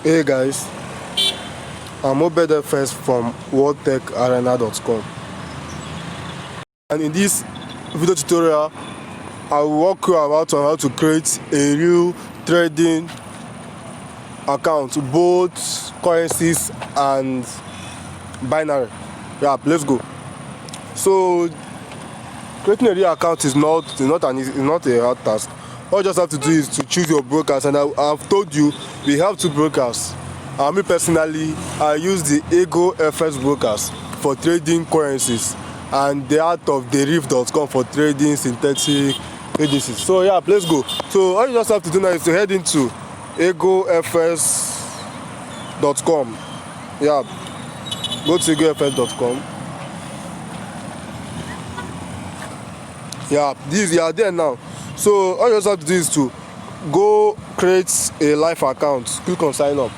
Hey guys, I'm Obed First from worldtecharena.com, and in this video tutorial I will walk you about on how to create a real trading account, both currencies and binary. Yeah, let's go. So creating a real account is not a hard task. All you just have to do is to choose your brokers, and I've told you we have two brokers. Me personally, I use the Ego FX brokers for trading currencies and the art of deriv.com for trading synthetic indices. So yeah, let's go. So all you just have to do now is to head into egofs.com. Yeah, go to egofs.com. Yeah, you are there now. So all you just have to do is to go create a live account, click on sign up.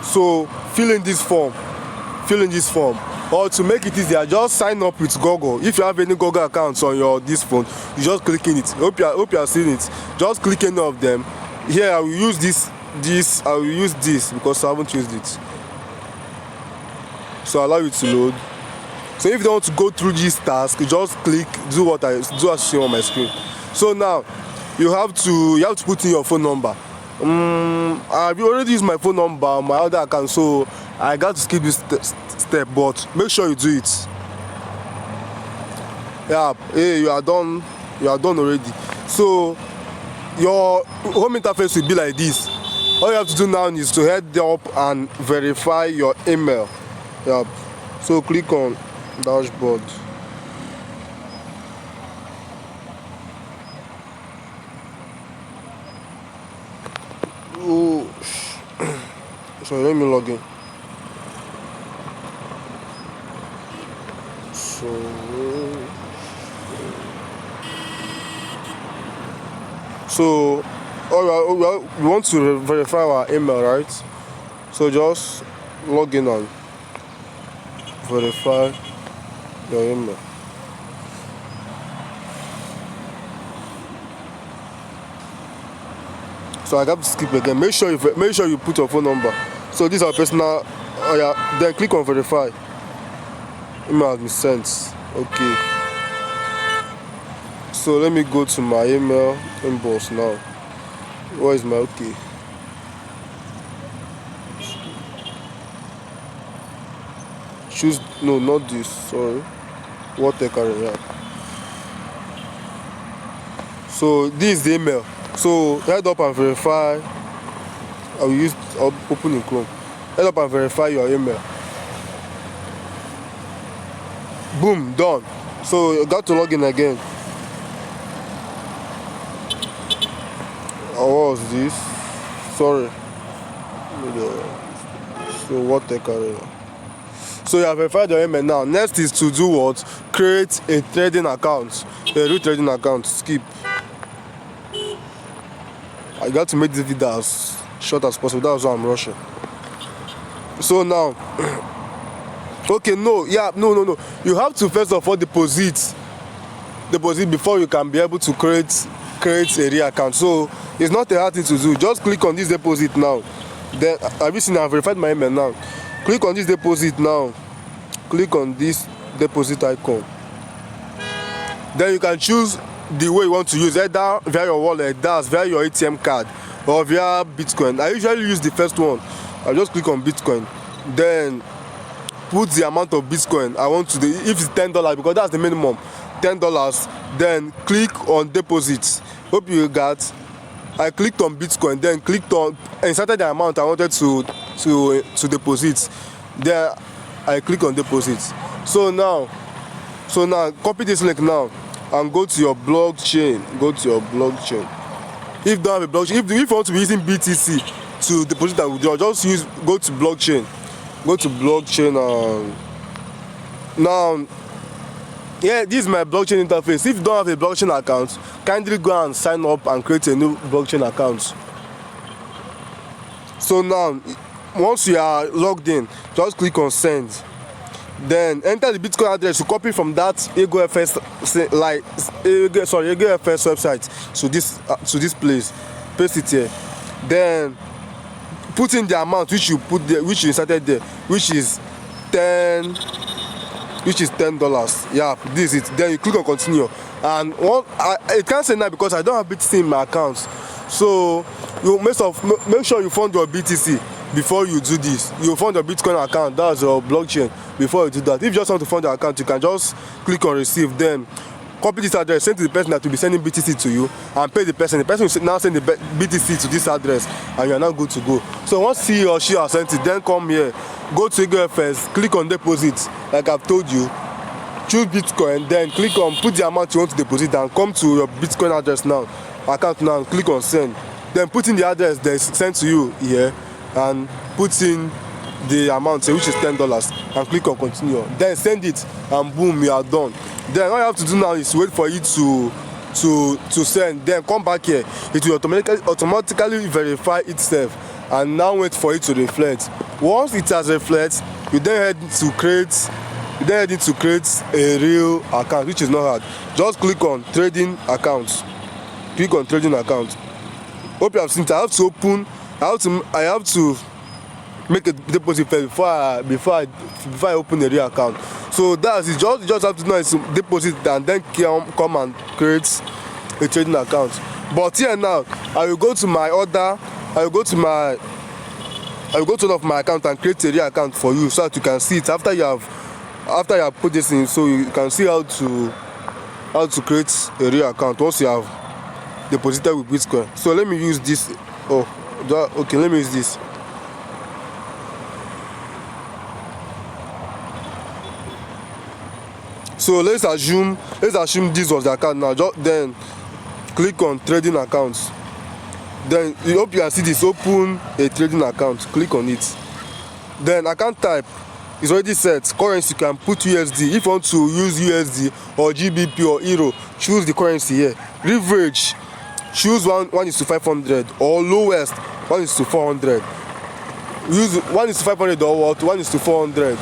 So fill in this form, or to make it easier, just sign up with Google. If you have any Google accounts on this phone, you just click in it. Hope you are seeing it. Just click any of them. Here I will use this I will use this because I haven't used it. So allow it to load. So if you don't want to go through this task, you just click do as you see on my screen. So now you have to put in your phone number. I've already used my phone number on my other account, so I got to skip this step, but make sure you do it. Yeah, hey, you are done already. So your home interface will be like this. All you have to do now is to head up and verify your email. Yeah, so click on dashboard. Oh, so let me log in. So we want to verify our email, right? So just log in and verify your email. So I got to skip again. Make sure you put your phone number. So this is our personal. Oh yeah. Then click on verify. Email has been sent. Okay. So let me go to my email inbox now. Where is my okay? Choose no, not this. Sorry. worldtecharena. So this is the email. So head up and verify. I'll open in Chrome. Head up and verify your email. Boom, done. So you got to log in again. What was this? Sorry. So worldtecharena. So you have verified your email now. Next is to do what? Create a trading account. A real trading account. Skip. I got to make this video as short as possible. That's why I'm rushing. So now, okay, no. You have to first of all deposit before you can be able to create a real account. So it's not a hard thing to do. Just click on this deposit now. Then have you seen? I've verified my email now. Click on this deposit now. Click on this deposit icon. Then you can choose the way you want to use, either via your wallet, that's via your ATM card, or via Bitcoin. I usually use the first one. I just click on Bitcoin, then put the amount of Bitcoin I want to do. If it's $10, because that's the minimum, $10. Then click on deposit. Hope you got. I clicked on Bitcoin, then clicked on inserted the amount I wanted to deposit. Then I click on deposit. So now copy this link now and go to your blockchain. If you don't have a blockchain, if you want to be using BTC to deposit and withdraw, just go to blockchain. And now, yeah, this is my blockchain interface. If you don't have a blockchain account, kindly go and sign up and create a new blockchain account. So now, once you are logged in, just click on send. Then enter the Bitcoin address. You copy from that EgoFS EgoFS website to this place. Paste it here. Then put in the amount which you put there, which you inserted there, which is $10. Yeah, this is it. Then you click on continue. And it can't say now because I don't have BTC in my account. So you make sure you fund your BTC before you do this. You fund your Bitcoin account, that's your blockchain, before you do that. If you just want to fund your account, you can just click on receive, then copy this address, send to the person that will be sending BTC to you, and pay the person. The person will now send the BTC to this address, and you are now good to go. So once he or she has sent it, then come here, go to EgoFS, click on deposit, like I've told you, choose Bitcoin, then click on put the amount you want to deposit, and come to your Bitcoin address now, account now, and click on send. Then put in the address that is sent to you here, and put in the amount which is $10, and click on continue. Then send it, and boom, you are done. Then all you have to do now is wait for it to send. Then come back here, it will automatically verify itself, and now wait for it to reflect. Once it has reflected, you then head to create a real account, which is not hard. Just click on trading account. Click on trading account. Hope you have seen it. I have to make a deposit first before I open a real account. So that's it. You just have to know it's deposit, and then come and create a trading account. But here now, I will go to one of my account and create a real account for you, so that you can see it after you have put this in, so you can see how to create a real account once you have deposited with Bitcoin. So let me use this. Okay, let me use this. So let's assume this was the account now. Then click on trading accounts. Then you hope you can see this, open a trading account. Click on it. Then account type is already set. Currency, you can put USD. If you want to use USD or GBP or Euro, choose the currency here. Leverage, choose 1:500, or lowest 1:400. Use 1:500 or what? 1:400.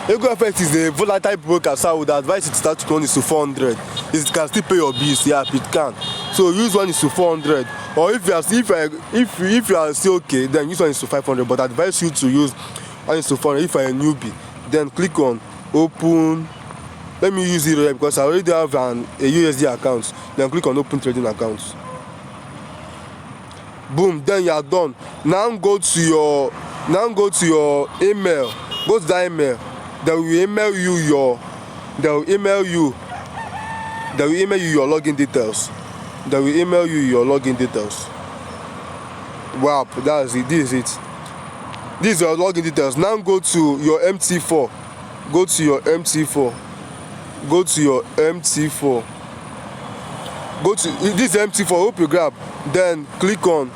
EgoFS is a volatile broker, so I would advise you to start with 1:400. It can still pay your bills, yeah, it can. So use 1:400. Or if you are still okay, then use 1:500. But I advise you to use 1:400 if you are a newbie. Then click on open. Let me use it here because I already have a USD account. Then click on open trading account. Boom, then you are done. Now go to your email. Go to that email. They will email you your login details. Wow, that's it. This is it. This is your login details. Now go to your MT4. Go to your MT4. Go to this MT4. Hope you grab. Then click on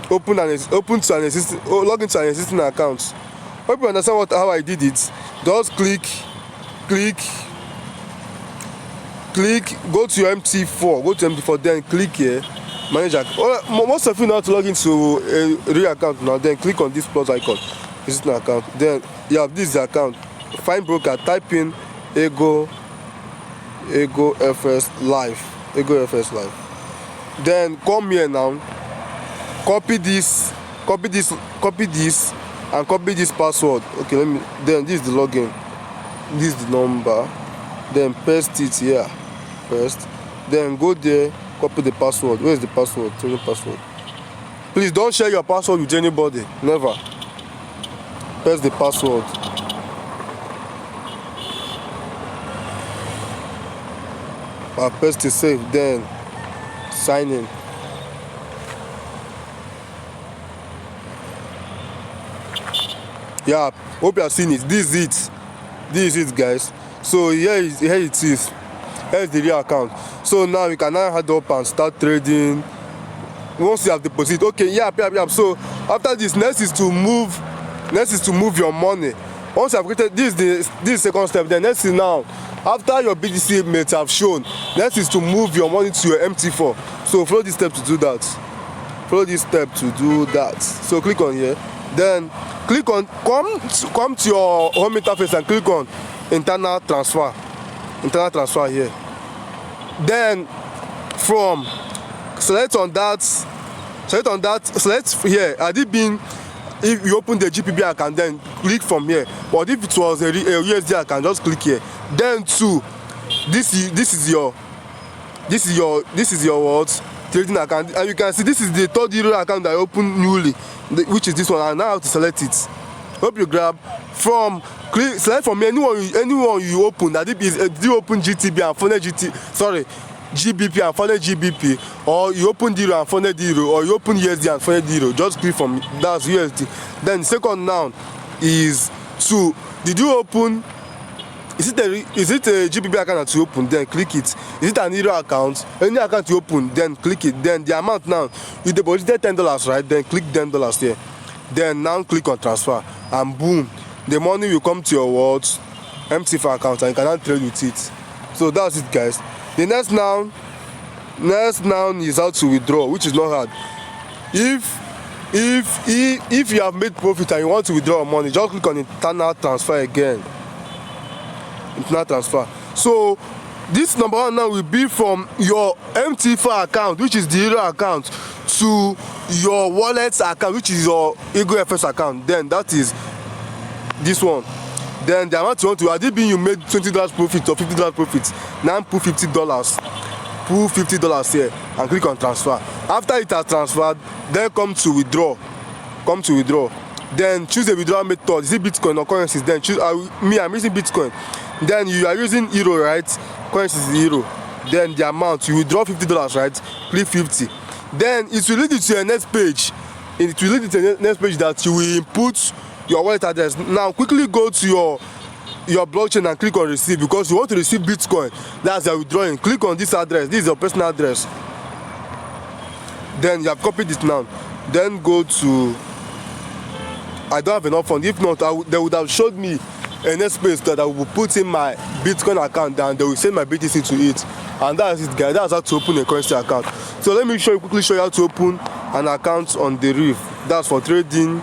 log into an existing account. Hope you understand how I did it. Just click, go to your MT4, then click here, manage account. Most of you know how to log into a real account now. Then click on this plus icon, existing account. Then you have this account. Find broker, type in EgoFS Live. Then come here now, copy this, and copy this password. Okay, then this is the login, this is the number, then paste it here, then go there, copy the password. Where is the password? Change password. Please don't share your password with anybody, never. Paste the password. Paste it, save, then sign in. Yeah, hope you have seen it. This is it, guys. So here it is. Here is the real account. So now you can now head up and start trading. Once you have deposit, okay, yeah. So after this, next is to move your money. Once you have created this second step, then next is now, after your BTC mates have shown, next is to move your money to your MT4. So follow this step to do that. So click on here. Then click on come to your home interface and click on internal transfer here. Then from select here had it been if you open the GPB account, then click from here. But if it was a USD account, just click here. Then this is your what trading account, and you can see this is the third euro account that I opened newly, which is this one. And now I have to select it. Hope you grab from select from anyone you open. That it is do you open GTB and funded GBP and funded GBP, or you open euro and funded euro, or you open USD and funded euro. Just click from that's USD. Then the second now is did you open? Is it a GBP account that you open? Then click it. Is it an euro account? Any account you open, then click it. Then the amount now you deposited $10, right? Then click $10 there. Then now click on transfer, and boom, the money will come to your what MTF account, and you can now trade with it. So that's it, guys. The next noun is how to withdraw, which is not hard. If you have made profit and you want to withdraw money, just click on internal transfer again. Internal transfer. So this number one now will be from your MTF account, which is the euro account, to your wallet account, which is your Eagle FS account. Then that is this one. Then the amount you want to add, it you made $20 profit or $50 profit. Now put $50. Put $50 here and click on transfer. After it has transferred, then come to withdraw. Then choose the withdrawal method. Is it Bitcoin or currencies? Then choose I'm using Bitcoin. Then you are using euro, right? Currency is euro. Then the amount you withdraw $50, right? Click 50. Then it will lead you to the next page. It will lead you to the next page that you will input your wallet address. Now quickly go to your blockchain and click on receive, because you want to receive Bitcoin. That's your withdrawing. Click on this address. This is your personal address. Then you have copied it now. Then go to I don't have enough funds. If not, they would have showed me a next space that I will put in my Bitcoin account, and they will send my BTC to it. And that's it, guys. That's how to open a currency account. So let me quickly show you how to open an account on the Reef. That's for trading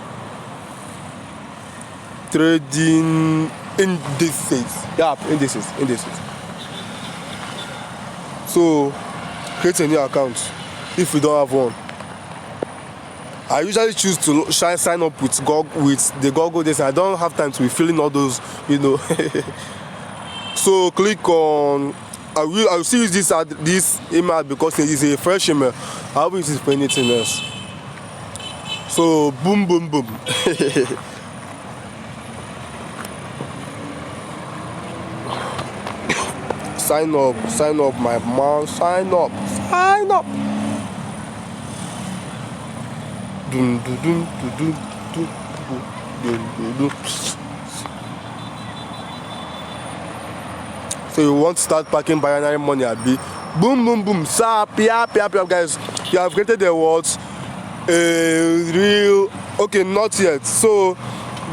indices. Yeah, indices. So create a new account if you don't have one. I usually choose to sign up with the Google this. I don't have time to be filling all those, So click on. I will still use this email because it is a fresh email. I will use it for anything else. So boom. Sign up, my man. Sign up. So you want to start packing binary money, abi? Boom. Sap, guys. You have created the words. Real. Okay, not yet. So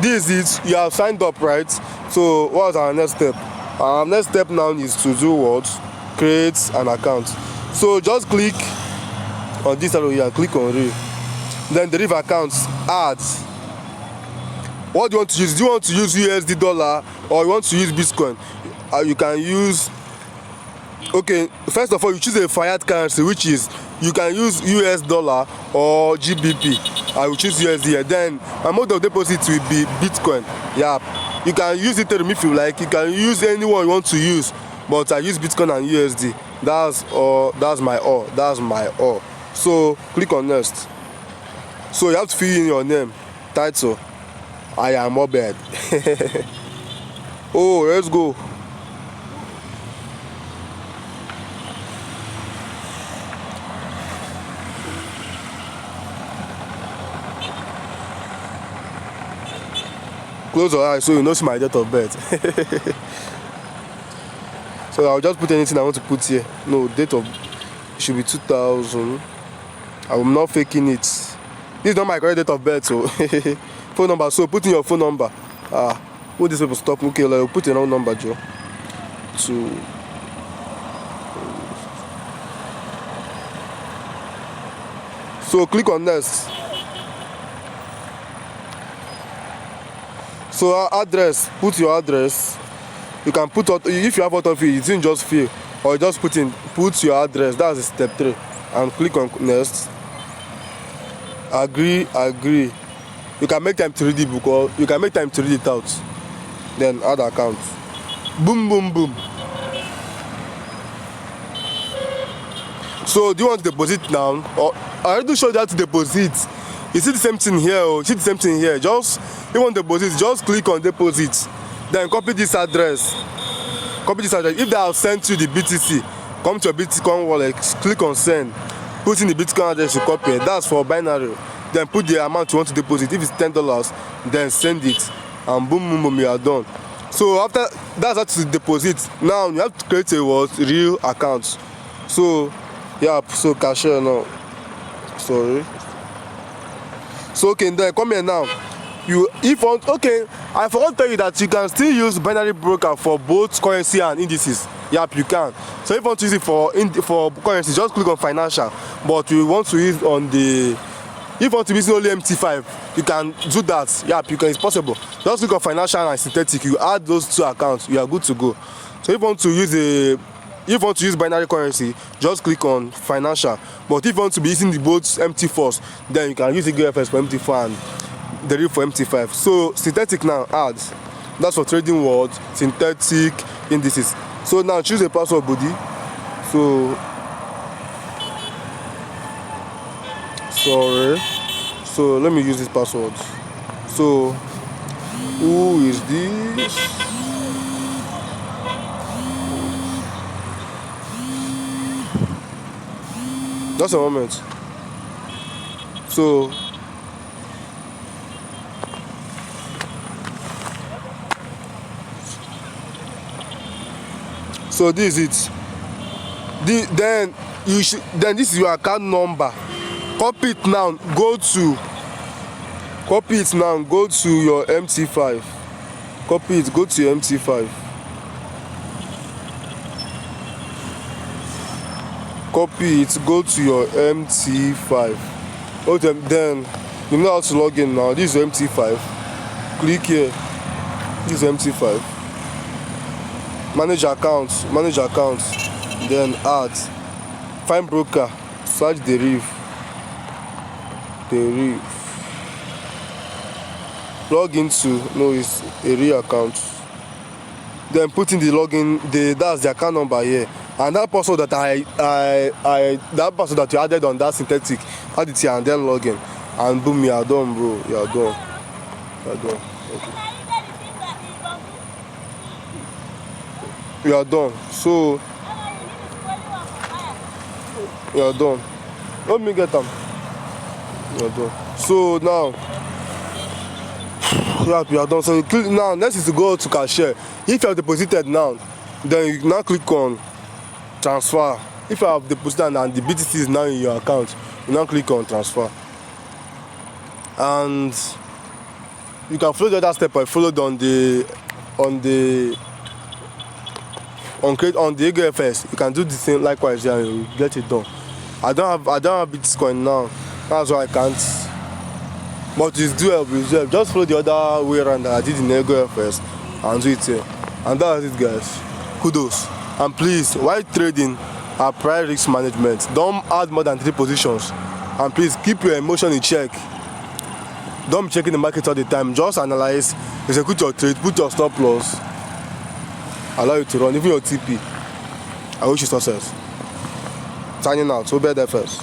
this is you have signed up, right? So what's our next step? Our next step now is to do what? Create an account. So just click on this arrow here and click on Real. Then the Reef accounts add. What do you want to use? Do you want to use USD dollar or you want to use Bitcoin? You can use. Okay, first of all, you choose a fiat currency, which is you can use US dollar or GBP. I will choose USD. Then my mode of deposit will be Bitcoin. Yeah, you can use Ethereum if you like. You can use anyone you want to use, but I use Bitcoin and USD. That's my all. So click on next. So you have to fill in your name, title. I am Obed. Oh, let's go. Close your eyes so you know my date of birth. So I'll just put anything I want to put here. No, date of it should be 2000. I'm not faking it. This is not my correct date of birth, so phone number. So put in your phone number. Will this people stop? Okay, like, put in your number, Joe. So click on next. So address, put your address. You can put out, if you have auto fill, it didn't just fill, or just put your address. That's step 3, and click on next. Agree. You can make time to read it because you can make time to read it out. Then add account. Boom. So do you want to deposit now? Or I already showed you how to deposit. You see the same thing here, or see the same thing here. Just if you want to deposit, just click on deposit. Then copy this address. If they have sent you the BTC, come to your Bitcoin wallet, click on send. Put in the Bitcoin address you copy. That's for binary. Then put the amount you want to deposit. If it's $10, then send it, and boom, you are done. So after that's how to deposit. Now you have to create a real account. So yeah, so cashier now. Sorry. So okay, then come here now. I forgot to tell you that you can still use binary broker for both currency and indices. Yep, you can. So if you want to use it for currency, just click on financial. But you want to use if you want to use only MT5, you can do that. Yep, you can. It's possible. Just click on financial and synthetic. You add those 2 accounts, you are good to go. So if you want to use binary currency, just click on financial. But if you want to be using both MT4s, then you can use the GFS for MT4 and the real for MT5. So synthetic now, add. That's for trading world, synthetic indices. So now choose a password, buddy. So let me use this password. So who is this? Just a moment. So this is it. Then this is your account number. Copy it now. Go to your MT5. Copy it. Go to your MT5. Copy it. Go to your MT5. Okay, then you know how to log in now. This is MT5. Click here. This is MT5. Manage accounts. Then add. Find broker. Search Deriv. Log into it's a real account. Then put in the login. That's the account number here. And that password that that password that you added on that synthetic, add it here and then log in. And boom, you are done, bro. You are done. Okay. You are done. So you are done. Let me get them. You are done. So now you are done. So you click now. Next is to go to cashier. If you have deposited now, then you now click on transfer. If you have deposited and the BTC is now in your account, you now click on transfer. And you can follow the other step I followed on the AGFS. You can do the same likewise here and you get it done. I don't have Bitcoin now. That's why I can't. But it's doable. Just follow the other way around that I did in AGFS and do it here. And that's it, guys. Kudos. And please, while trading, apply risk management. Don't add more than 3 positions. And please keep your emotion in check. Don't be checking the market all the time. Just analyze, execute your trade, put your stop loss, allow you to run, even your TP. I wish you success. Signing out. So better first.